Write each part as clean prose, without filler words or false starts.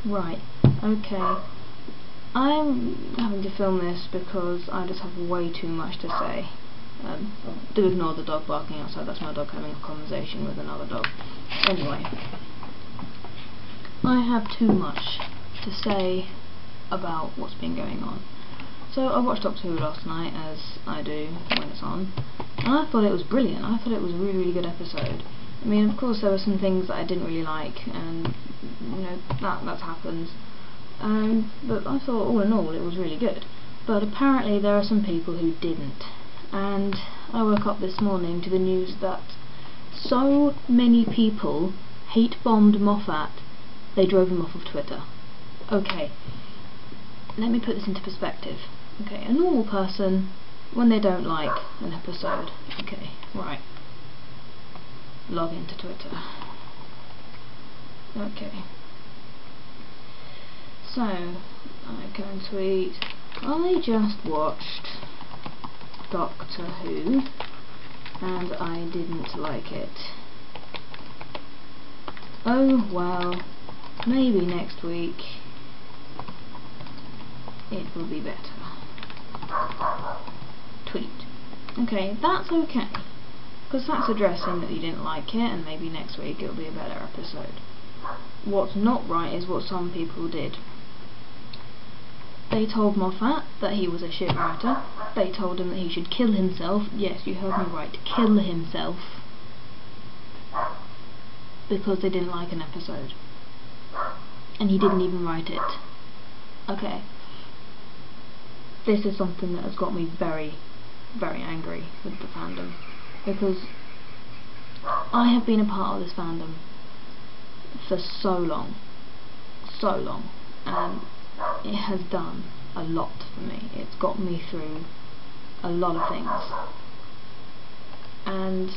Right, okay. I'm having to film this because I just have way too much to say. Do ignore the dog barking outside, that's my dog having a conversation with another dog. Anyway, I have too much to say about what's been going on. So I watched Doctor Who last night, as I do when it's on, and I thought it was brilliant. I thought it was a really, really good episode. I mean, of course there were some things that I didn't really like, and you know, that happens. But I thought all in all it was really good. But apparently there are some people who didn't. And I woke up this morning to the news that so many people hate-bombed Moffat, they drove him off of Twitter. Okay, let me put this into perspective. Okay, a normal person, when they don't like an episode, okay, right, log into Twitter. Okay. So, I go and tweet, I just watched Doctor Who, and I didn't like it. Oh well, maybe next week it will be better. Tweet. Okay, that's okay, because that's addressing that you didn't like it, and maybe next week it'll be a better episode. What's not right is what some people did. They told Moffat that he was a shit writer. They told him that he should kill himself. Yes, you heard me right, kill himself. Because they didn't like an episode. And he didn't even write it. Okay. This is something that has got me very, very angry with the fandom. Because I have been a part of this fandom for so long. So long. And it has done a lot for me. It's got me through a lot of things, and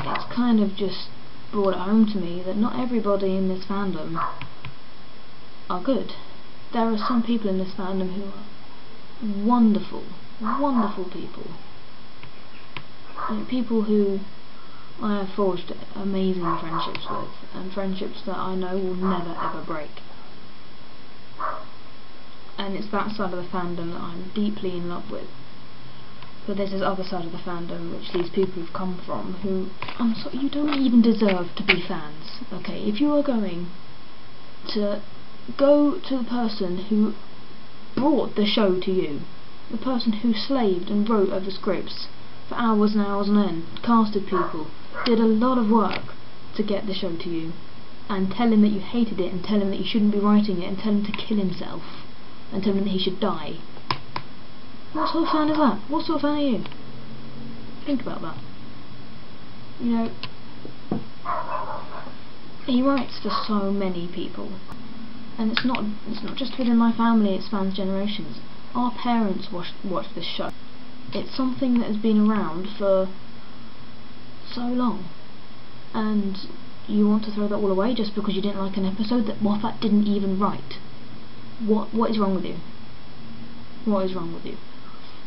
it's kind of just brought it home to me that not everybody in this fandom are good. There are some people in this fandom who are wonderful, wonderful people. People who I have forged amazing friendships with, and friendships that I know will never ever break. And it's that side of the fandom that I'm deeply in love with. But there's this other side of the fandom which these people have come from, who, I'm sorry, you don't even deserve to be fans. Okay, if you are going to go to the person who brought the show to you, the person who slaved and wrote over scripts for hours and hours on end, casted people, did a lot of work to get the show to you, and tell him that you hated it, and tell him that you shouldn't be writing it, and tell him to kill himself, and tell him that he should die. What sort of fan is that? What sort of fan are you? Think about that. You know, he writes for so many people, and it's not just within my family, it spans generations. Our parents watch this show. It's something that has been around for so long, and you want to throw that all away just because you didn't like an episode that Moffat didn't even write. What is wrong with you? What is wrong with you?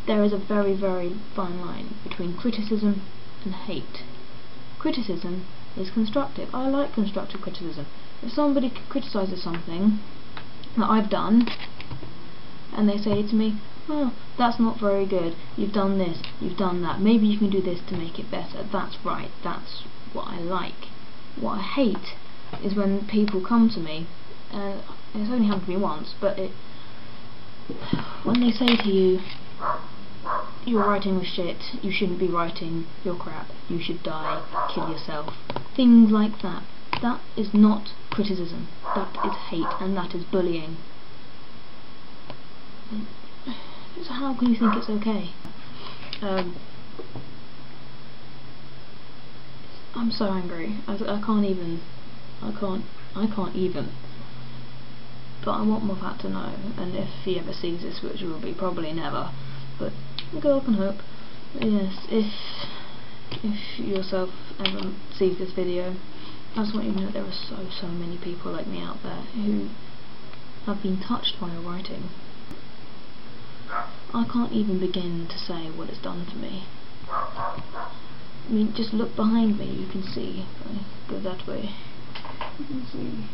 There is a very, very fine line between criticism and hate. Criticism is constructive. I like constructive criticism. If somebody criticises something that I've done, and they say to me, oh, that's not very good, you've done this, you've done that, maybe you can do this to make it better, that's right, that's what I like. What I hate is when people come to me, and it's only happened to me once, but when they say to you, your writing was shit, you shouldn't be writing, you're crap, you should die, kill yourself, things like that. That is not criticism, that is hate, and that is bullying. So how can you think it's okay? I'm so angry. I can't even. But I want Moffat to know, and if he ever sees this, which will be probably never, but a girl can hope. Yes, if yourself ever sees this video, I just want you to know there are so many people like me out there who have been touched by your writing. I can't even begin to say what it's done for me. I mean, just look behind me, you can see. If I go that way, you can see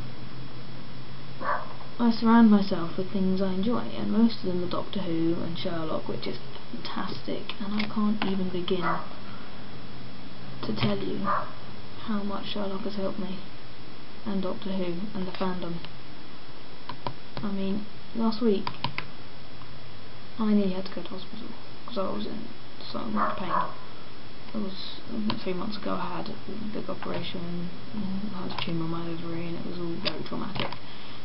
I surround myself with things I enjoy, and most of them are Doctor Who and Sherlock, which is fantastic, and I can't even begin to tell you how much Sherlock has helped me, and Doctor Who, and the fandom. I mean, last week I nearly had to go to hospital because I was in so much pain. It was 3 months ago. I had a big operation, I had a tumour on my ovary, and it was all very traumatic.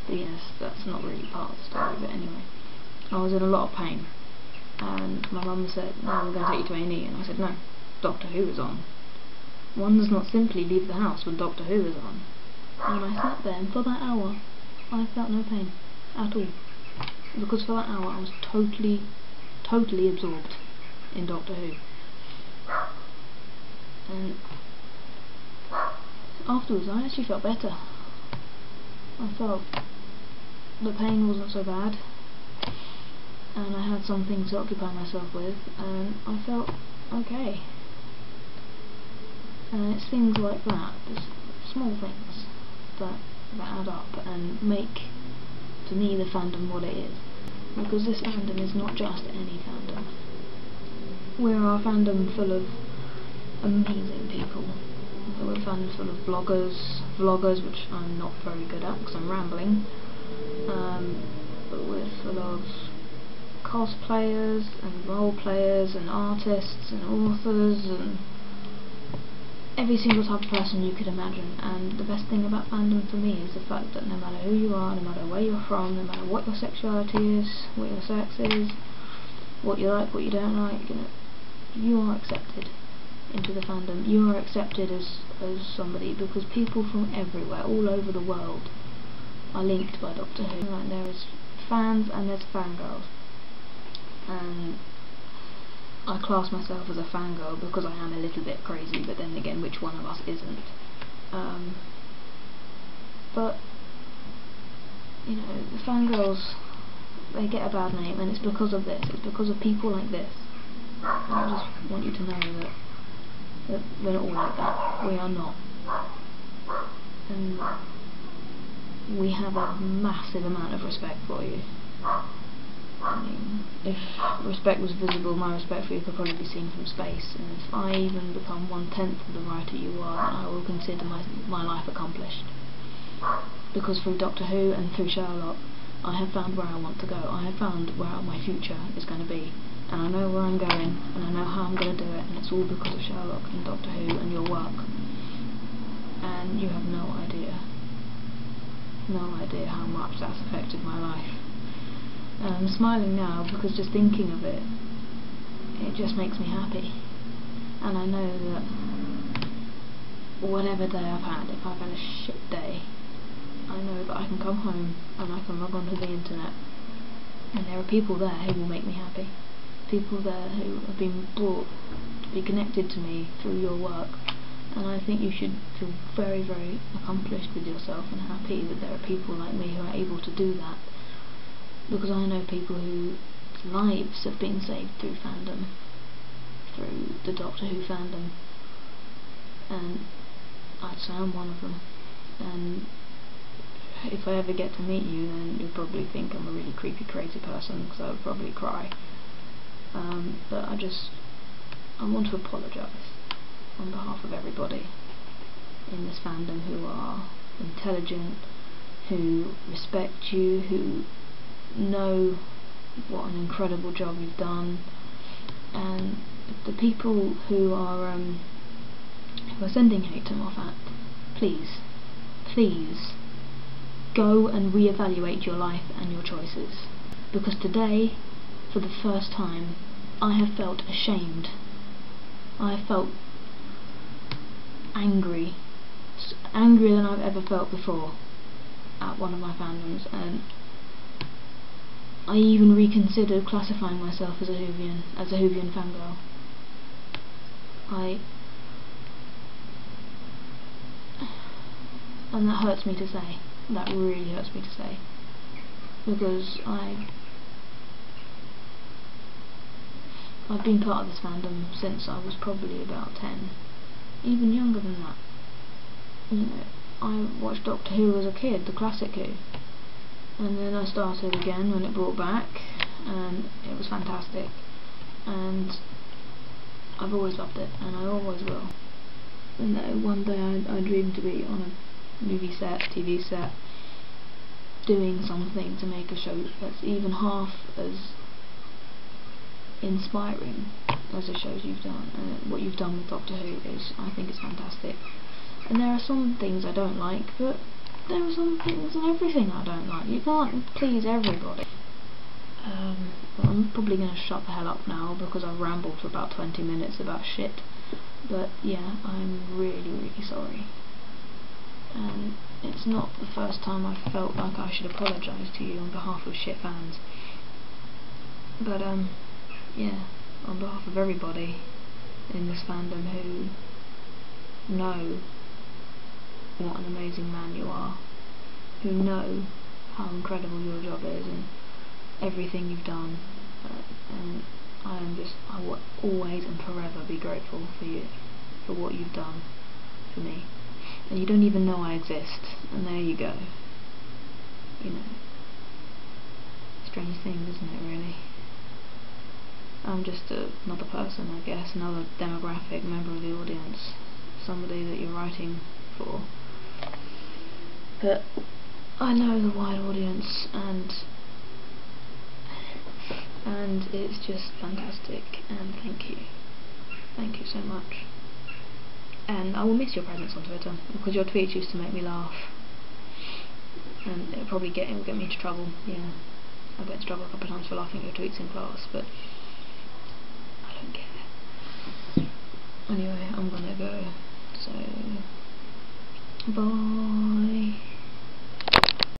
But yes, that's not really part of the story, but anyway. I was in a lot of pain, and my mum said, no, we're going to take you to A&E, and I said, no, Doctor Who is on. One does not simply leave the house when Doctor Who is on. And I sat there, and for that hour, I felt no pain at all. Because for that hour I was totally absorbed in Doctor Who. And afterwards I actually felt better. I felt the pain wasn't so bad, and I had something to occupy myself with, and I felt okay. And it's things like that, just small things that add up and make, to me, the fandom what it is. Because this fandom is not just any fandom. We're a fandom full of amazing people. We're a fandom full of vloggers, which I'm not very good at because I'm rambling. But we're full of cosplayers and role players and artists and authors and every single type of person you could imagine. And the best thing about fandom for me is the fact that no matter who you are, no matter where you're from, no matter what your sexuality is, what your sex is, what you like, what you don't like, you are accepted into the fandom. You are accepted as somebody, because people from everywhere, all over the world, are linked by Doctor Who. Like, there is fans and there's fangirls, and I class myself as a fangirl because I am a little bit crazy, but then again, which one of us isn't? But the fangirls, they get a bad name, and it's because of this. It's because of people like this. And I just want you to know that we're not all like that. We are not. And we have a massive amount of respect for you. I mean, if respect was visible, my respect for you could probably be seen from space, and if I even become 1/10 of the writer you are, then I will consider my life accomplished. Because through Doctor Who and through Sherlock, I have found where I want to go. I have found where my future is going to be, and I know where I'm going, and I know how I'm going to do it, and it's all because of Sherlock and Doctor Who and your work. And you have no idea how much that's affected my life. And I'm smiling now because just thinking of it, it just makes me happy. And I know that whatever day I've had, if I've had a shit day, I know that I can come home and I can log onto the internet, and there are people there who will make me happy. People there who have been brought to be connected to me through your work. And I think you should feel very, very accomplished with yourself and happy that there are people like me who are able to do that. Because I know people whose lives have been saved through fandom, through the Doctor Who fandom, and I'd say I'm one of them. And if I ever get to meet you, then you'll probably think I'm a really creepy, crazy person, because I would probably cry. But I want to apologise on behalf of everybody in this fandom who are intelligent, who respect you, who know what an incredible job you've done, and the people who are sending hate to Moffat, please go and reevaluate your life and your choices, because today, for the first time, I have felt ashamed. I have felt angrier than I've ever felt before at one of my fandoms, and I even reconsidered classifying myself as a Whovian fangirl. And that hurts me to say. That really hurts me to say, because I've been part of this fandom since I was probably about 10, even younger than that. I watched Doctor Who as a kid, the classic Who, and then I started again when it brought back, and it was fantastic, and I've always loved it, and I always will. And one day I dreamed to be on a movie set, TV set, doing something to make a show that's even half as inspiring as the shows you've done, and what you've done with Doctor Who is, I think, it's fantastic. And there are some things I don't like, but there are some things and everything I don't like. You can't please everybody. Well, I'm probably going to shut the hell up now because I've rambled for about 20 minutes about shit. But yeah, I'm really, really sorry. And it's not the first time I've felt like I should apologise to you on behalf of shit fans. But yeah, on behalf of everybody in this fandom who know what an amazing man you are, who know how incredible your job is and everything you've done, and I will always and forever be grateful for you, for what you've done for me. And you don't even know I exist, and there you go. You know, strange thing, isn't it, really? I'm just another person, I guess, another demographic member of the audience, somebody that you're writing for. But I know the wide audience, and it's just fantastic, and thank you so much. And I will miss your presence on Twitter, because your tweets used to make me laugh, and it will get me into trouble. Yeah, I got into trouble a couple of times for laughing at your tweets in class, but I don't care. Anyway, I'm gonna go, so bye.